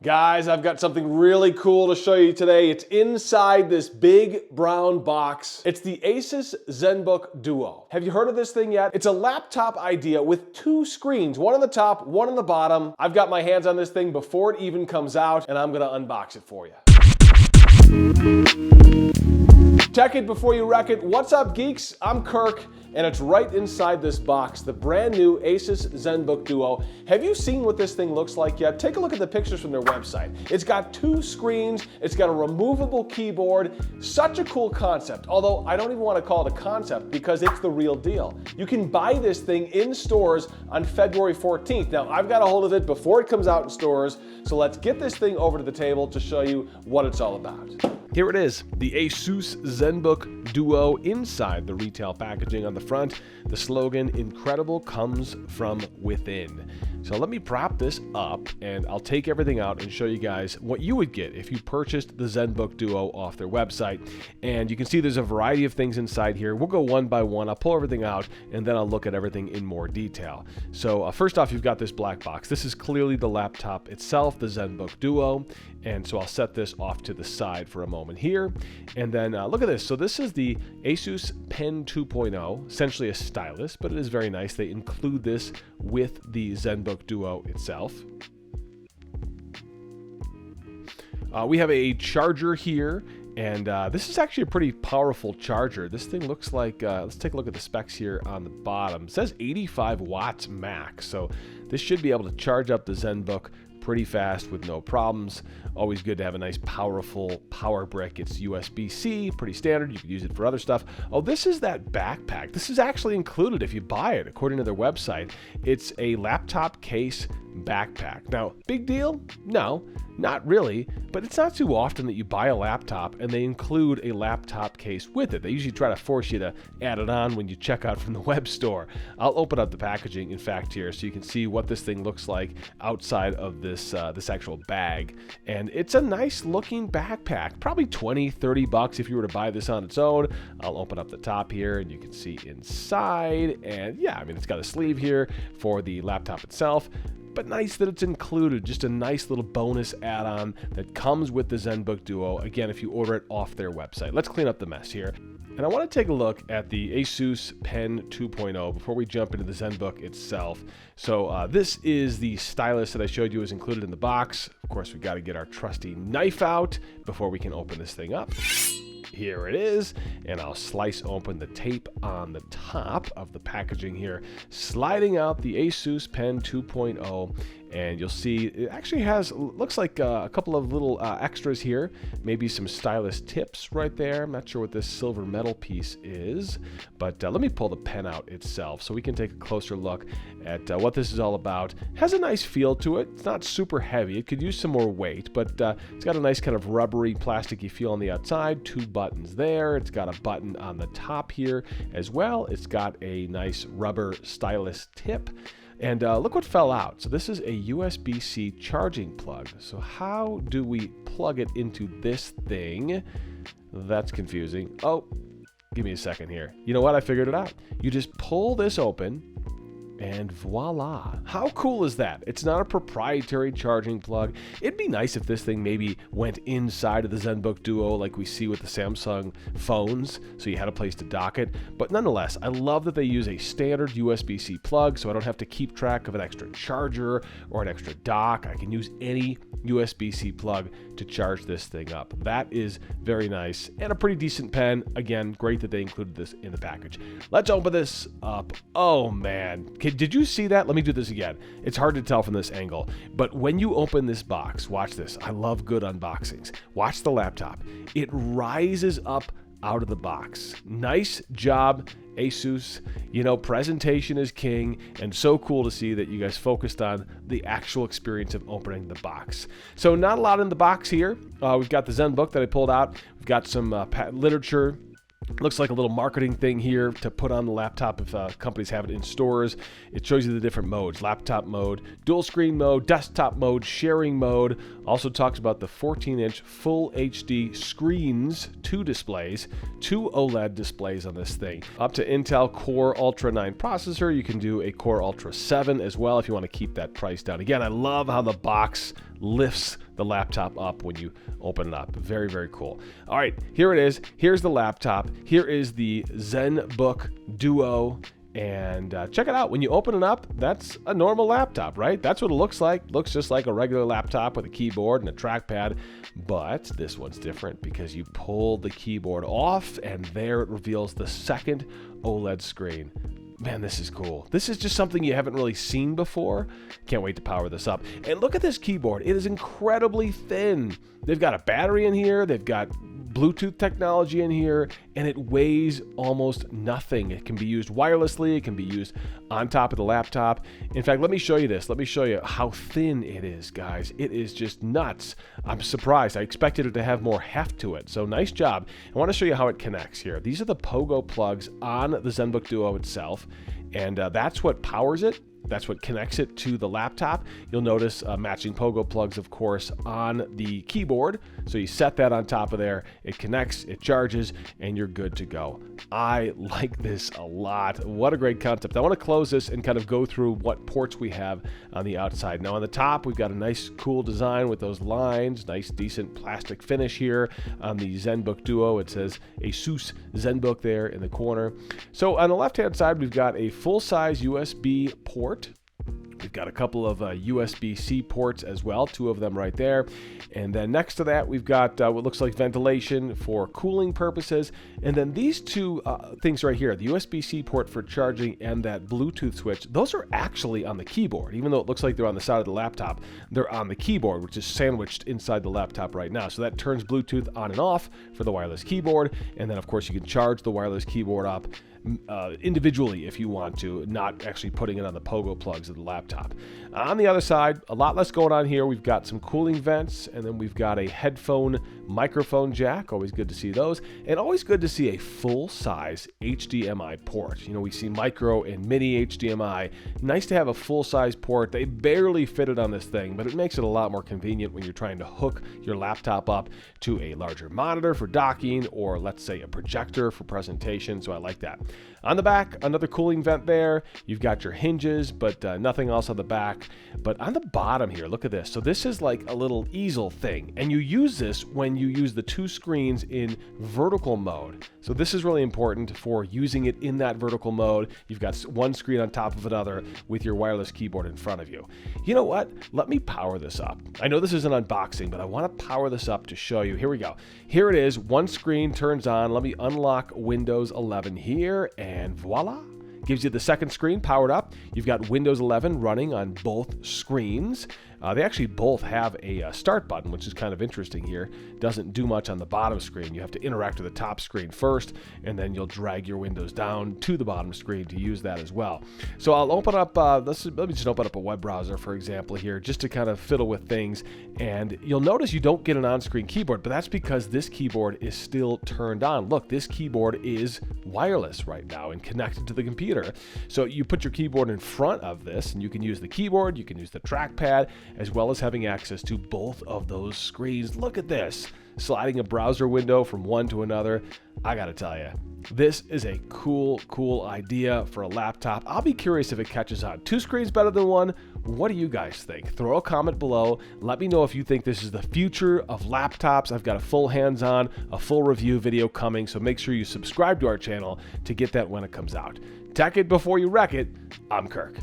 Guys, I've got something really cool to show you today. It's inside this big brown box. It's the Asus Zenbook Duo. Have you heard of this thing yet? It's a laptop idea with two screens, one on the top, one on the bottom. I've got my hands on this thing before it even comes out, and I'm gonna unbox it for you. Check it before you wreck it. What's up, geeks? I'm Kirk, and it's right inside this box, the brand new Asus Zenbook Duo. Have you seen what this thing looks like yet? Take a look at the pictures from their website. It's got two screens, it's got a removable keyboard. Such a cool concept, although I don't even want to call it a concept because it's the real deal. You can buy this thing in stores on February 14th. Now, I've got a hold of it before it comes out in stores, so let's get this thing over to the table to show you what it's all about. Here it is, the Asus Zenbook Duo inside the retail packaging on the front. The slogan, "Incredible comes from within." So let me prop this up and I'll take everything out and show you guys what you would get if you purchased the Zenbook Duo off their website. And you can see there's a variety of things inside here. We'll go one by one. I'll pull everything out and then I'll look at everything in more detail. So first off, you've got this black box. This is clearly the laptop itself, the Zenbook Duo. And so I'll set this off to the side for a moment here. And then look at this. So this is the Asus Pen 2.0, essentially a stylus, but it is very nice. They include this with the Zenbook Duo itself. We have a charger here, and this is actually a pretty powerful charger. This thing looks like, let's take a look at the specs here on the bottom. It says 85 watts max, so this should be able to charge up the Zenbook pretty fast with no problems. Always good to have a nice powerful power brick. It's USB-C, pretty standard. You can use it for other stuff. Oh, this is that backpack. This is actually included if you buy it, according to their website. It's a laptop case backpack. Now, big deal? No, not really, but it's not too often that you buy a laptop and they include a laptop case with it. They usually try to force you to add it on when you check out from the web store. I'll open up the packaging, in fact, here so you can see what this thing looks like outside of this actual bag. And it's a nice looking backpack, probably 20, 30 bucks if you were to buy this on its own. I'll open up the top here and you can see inside, and yeah, I mean, it's got a sleeve here for the laptop itself. But nice that it's included, just a nice little bonus add-on that comes with the Zenbook Duo, again, if you order it off their website. Let's clean up the mess here. And I want to take a look at the Asus Pen 2.0 before we jump into the Zenbook itself. So this is the stylus that I showed you is included in the box. Of course, we've got to get our trusty knife out before we can open this thing up. Here it is, and I'll slice open the tape on the top of the packaging here, sliding out the Asus Pen 2.0, and you'll see it actually has, looks like a couple of little extras here, maybe some stylus tips right there. I'm not sure what this silver metal piece is, but let me pull the pen out itself so we can take a closer look at what this is all about. It has a nice feel to it. It's not super heavy. It could use some more weight, but it's got a nice kind of rubbery, plasticky feel on the outside. Two buttons there. It's got a button on the top here as well. It's got a nice rubber stylus tip. And look what fell out. So this is a USB-C charging plug. So how do we plug it into this thing? That's confusing. Oh, give me a second here. You know what? I figured it out. You just pull this open and voila. How cool is that? It's not a proprietary charging plug. It'd be nice if this thing maybe went inside of the Zenbook Duo like we see with the Samsung phones, so you had a place to dock it. But nonetheless, I love that they use a standard USB-C plug, so I don't have to keep track of an extra charger or an extra dock. I can use any USB-C plug to charge this thing up. That is very nice and a pretty decent pen. Again, great that they included this in the package. Let's open this up. Oh man, did you see that? Let me do this again. It's hard to tell from this angle, but when you open this box, watch this. I love good unboxings. Watch the laptop. It rises up out of the box. Nice job, Asus. You know, presentation is king, and so cool to see that you guys focused on the actual experience of opening the box. So not a lot in the box here. We've got the Zenbook that I pulled out. We've got some literature. Looks like a little marketing thing here to put on the laptop if companies have it in stores. It shows you the different modes: laptop mode, dual screen mode, desktop mode, sharing mode. Also talks about the 14-inch full HD screens, 2 displays, 2 OLED displays on this thing. Up to Intel Core Ultra 9 processor. You can do a Core Ultra 7 as well if you want to keep that price down. Again, I love how the box lifts the laptop up when you open it up. Very, very cool. All right, here it is. Here's the laptop. Here is the Zenbook Duo. And check it out. When you open it up, that's a normal laptop, right? That's what it looks like. Looks just like a regular laptop with a keyboard and a trackpad. But this one's different because you pull the keyboard off and there it reveals the second OLED screen. Man, this is cool. This is just something you haven't really seen before. Can't wait to power this up. And look at this keyboard. It is incredibly thin. They've got a battery in here. They've got Bluetooth technology in here, and it weighs almost nothing. It can be used wirelessly. It can be used on top of the laptop. In fact, let me show you this. Let me show you how thin it is, guys. It is just nuts. I'm surprised. I expected it to have more heft to it. So nice job. I want to show you how it connects here. These are the pogo plugs on the Zenbook Duo itself, and that's what powers it. That's what connects it to the laptop. You'll notice matching pogo plugs, of course, on the keyboard. So you set that on top of there, it connects, it charges, and you're good to go. I like this a lot. What a great concept. I want to close this and kind of go through what ports we have on the outside. Now on the top, we've got a nice cool design with those lines, nice decent plastic finish here on the Zenbook Duo. It says ASUS Zenbook there in the corner. So on the left-hand side, we've got a full-size USB port. We've got a couple of USB-C ports as well, 2 of them right there. And then next to that, we've got what looks like ventilation for cooling purposes. And then these 2 things right here, the USB-C port for charging and that Bluetooth switch, those are actually on the keyboard. Even though it looks like they're on the side of the laptop, they're on the keyboard, which is sandwiched inside the laptop right now. So that turns Bluetooth on and off for the wireless keyboard. And then, of course, you can charge the wireless keyboard up individually if you want to, not actually putting it on the pogo plugs of the laptop. On the other side, a lot less going on here. We've got some cooling vents, and then we've got a headphone microphone jack. Always good to see those, and always good to see a full-size HDMI port. You know, we see micro and mini HDMI. Nice to have a full-size port. They barely fit it on this thing, but it makes it a lot more convenient when you're trying to hook your laptop up to a larger monitor for docking, or let's say a projector for presentation. So I like that. On the back, another cooling vent there. You've got your hinges, but nothing else on the back. But on the bottom here, look at this. So this is like a little easel thing, and you use this when you use the 2 screens in vertical mode. So this is really important for using it in that vertical mode. You've got one screen on top of another with your wireless keyboard in front of you. You know what? Let me power this up. I know this is an unboxing, but I want to power this up to show you. Here we go. Here it is. One screen turns on. Let me unlock Windows 11 here, and voila. Gives you the second screen powered up. You've got Windows 11 running on both screens. They actually both have a start button, which is kind of interesting here. Doesn't do much on the bottom screen. You have to interact with the top screen first, and then you'll drag your windows down to the bottom screen to use that as well. So I'll open up, let me just open up a web browser, for example, here, just to kind of fiddle with things. And you'll notice you don't get an on-screen keyboard, but that's because this keyboard is still turned on. Look, this keyboard is wireless right now and connected to the computer. So you put your keyboard in front of this, and you can use the keyboard, you can use the trackpad, as well as having access to both of those screens. Look at this, sliding a browser window from one to another. I gotta tell you, this is a cool idea for a laptop. I'll be curious if it catches on. 2 screens better than one. What do you guys think? Throw a comment below. Let me know if you think this is the future of laptops. I've got a full hands-on, a full review video coming, so make sure you subscribe to our channel to get that when it comes out. Tech it before you wreck it. I'm Kirk.